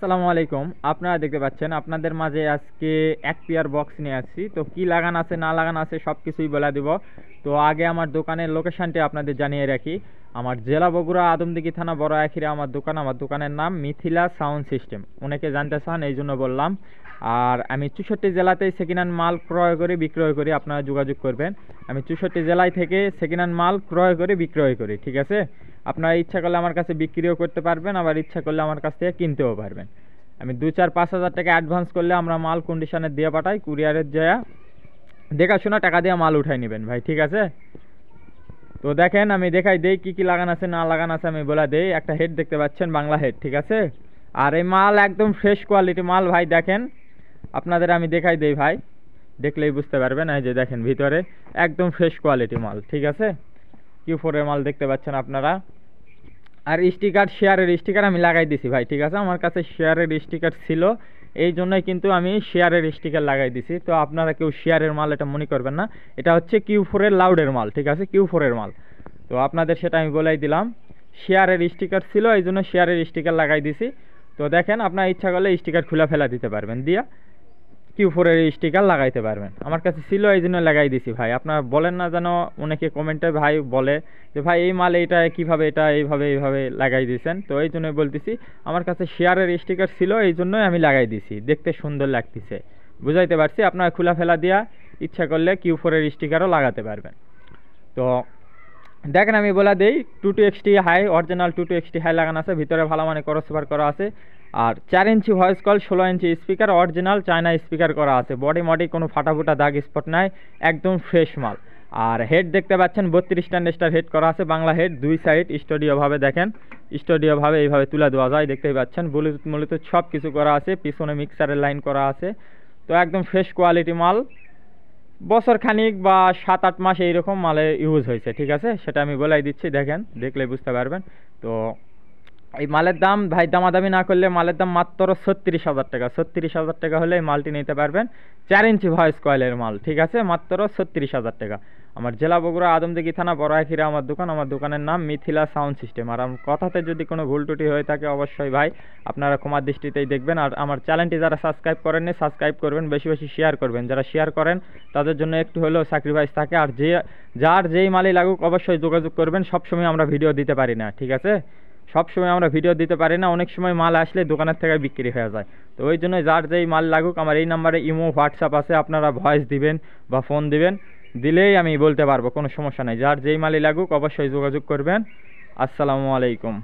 আসসালামু আলাইকুম। আপনারা দেখতে পাচ্ছেন আপনাদের মাঝে আজকে এক পেয়ার বক্স নিয়ে আসছি। তো কি লাগান আছে না লাগান আছে সব কিছুই বলে দিব। তো আগে আমার দোকানের লোকেশনটি আপনাদের জানিয়ে রাখি। আমার জেলা বগুড়া, আদমদীঘি থানা, বড় আখিরে আমার দোকান। আমার দোকানের নাম মিথিলা সাউন্ড সিস্টেম। অনেকে জানতে চান, এই জন্য বললাম। আর আমি 64 জেলাতেই সেকেন্ড হ্যান্ড মাল ক্রয় করে বিক্রয় করি। আপনারা যোগাযোগ করবেন। আমি 64 জেলায় থেকে সেকেন্ড হ্যান্ড মাল ক্রয় করে বিক্রয় করি, ঠিক আছে? আপনারা ইচ্ছা করলে আমার কাছে বিক্রিও করতে পারবেন, আবার ইচ্ছা করলে আমার কাছ থেকে কিনতেও পারবেন। আমি 2-4-5 হাজার টাকা অ্যাডভান্স করলে আমরা মাল কন্ডিশনে দিয়ে পাঠাই, কুরিয়ারের যায় দেখাশোনা টাকা দিয়ে মাল উঠাই নেবেন ভাই, ঠিক আছে? তো দেখেন আমি দেখাই দেই কি কি লাগান আছে না লাগান আছে, আমি বলে দেই। একটা হেড দেখতে পাচ্ছেন, বাংলা হেড, ঠিক আছে? আর এই মাল একদম ফ্রেশ কোয়ালিটি মাল ভাই। দেখেন আপনাদের আমি দেখাই দেই ভাই, দেখলেই বুঝতে পারবেন। এই যে দেখেন ভিতরে একদম ফ্রেশ কোয়ালিটি মাল, ঠিক আছে? Q4 এর মাল দেখতে পাচ্ছেন আপনারা। আর স্টিকার, শেয়ারের স্টিকার আমি লাগাই দিছি ভাই, ঠিক আছে? আমার কাছে শেয়ারের স্টিকার ছিল, এই জন্যই কিন্তু আমি শেয়ারের স্টিকার লাগাই দিছি। তো আপনারা কেউ শেয়ারের মাল এটা মনে করবেন না, এটা হচ্ছে Q4 এর লাউডের মাল, ঠিক আছে? Q4 এর মাল। তো আপনাদের সেটা আমি বলেই দিলাম। শেয়ারের স্টিকার ছিল, এই জন্য শেয়ারের স্টিকার লাগাই দিছি। তো দেখেন আপনার ইচ্ছা করলে স্টিকার খুলে ফেলা দিতে পারবেন, দিয়া Q4 এর স্টিকার লাগাইতে পারবেন। আমার কাছে ছিল, এই জন্য লাগাই দিছি ভাই। আপনারা বলেন না যেন, অনেকে কমেন্টে ভাই বলে যে ভাই এই মাল এইটা কীভাবে এটা এইভাবে লাগাই দিয়েছেন। তো এই জন্যই বলতেছি, আমার কাছে শেয়ারের স্টিকার ছিল, এই জন্যই আমি লাগাই দিছি, দেখতে সুন্দর লাগতেছে। বুঝাইতে পারছি? আপনারা খোলা ফেলা দিয়া ইচ্ছা করলে Q4 এর স্টিকারও লাগাতে পারবেন। তো দেখেন আমি বলে দেই, 22XT high, original 22XT high লাগানো আছে, ভিতরে ভালো মানে ক্রসওভার করা আছে। আর 4 inch voice call, 16 inch speaker, original China speaker করা আছে। বডি মডি কোনো ফাটাফুটা দাগ স্পট নাই, একদম ফ্রেশ মাল। আর হেড দেখতে পাচ্ছেন 32 স্টার হেড করা আছে, বাংলা হেড, দুই সাইড স্টুডিওভাবে। দেখেন স্টুডিওভাবে এইভাবে তুলে দেওয়া যায়, দেখতেই পাচ্ছেন। ব্লুটুথ সব কিছু করা আছে, পিছনে মিক্সারের লাইন করা আছে। তো একদম ফ্রেশ কোয়ালিটি মাল, বছর খানিক বা 7-8 মাস এইরকম মালে ইউজ হয়েছে, ঠিক আছে? সেটা আমি বলাই দিচ্ছি, দেখেন দেখলে বুঝতে পারবেন। তো এই মালের দাম ভাই, দামাদামি না করলে মালের দাম মাত্র 36,000 টাকা। 36,000 টাকা হলে এই মালটি নিতে পারবেন। 4 ইঞ্চি ভয়েস কয়েলের মাল, ঠিক আছে? মাত্র 36,000 টাকা। আমার জেলা বগুড়া, আদমদীঘি থানা, বড় আখিরা আমার দোকান। আমার দোকানের নাম মিথিলা সাউন্ড সিস্টেম। আর আমার কথাতে যদি কোনো ভুল ত্রুটি হয়ে থাকে অবশ্যই ভাই আপনারা ক্ষমার দৃষ্টিতেই দেখবেন। আর আমার চ্যানেলটি যারা সাবস্ক্রাইব করেননি সাবস্ক্রাইব করবেন, বেশি বেশি শেয়ার করবেন। যারা শেয়ার করেন তাদের জন্য একটু হলেও স্যাক্রিফাইস থাকে। আর যার যেই মালই লাগুক অবশ্যই যোগাযোগ করবেন। সবসময় আমরা ভিডিও দিতে পারি না, ঠিক আছে? সবসময় আমরা ভিডিও দিতে পারি না, অনেক সময় মাল আসলে দোকানের থেকে বিক্রি হয়ে যায়। তো ওই জন্য যার যেই মাল লাগুক আমার এই নাম্বারে ইমো, হোয়াটসঅ্যাপ আছে, আপনারা ভয়েস দিবেন বা ফোন দিবেন, দিলেই আমি বলতে পারবো, কোনো সমস্যা নেই। যার যেই মালই লাগুক অবশ্যই যোগাযোগ করবেন। আসসালামু আলাইকুম।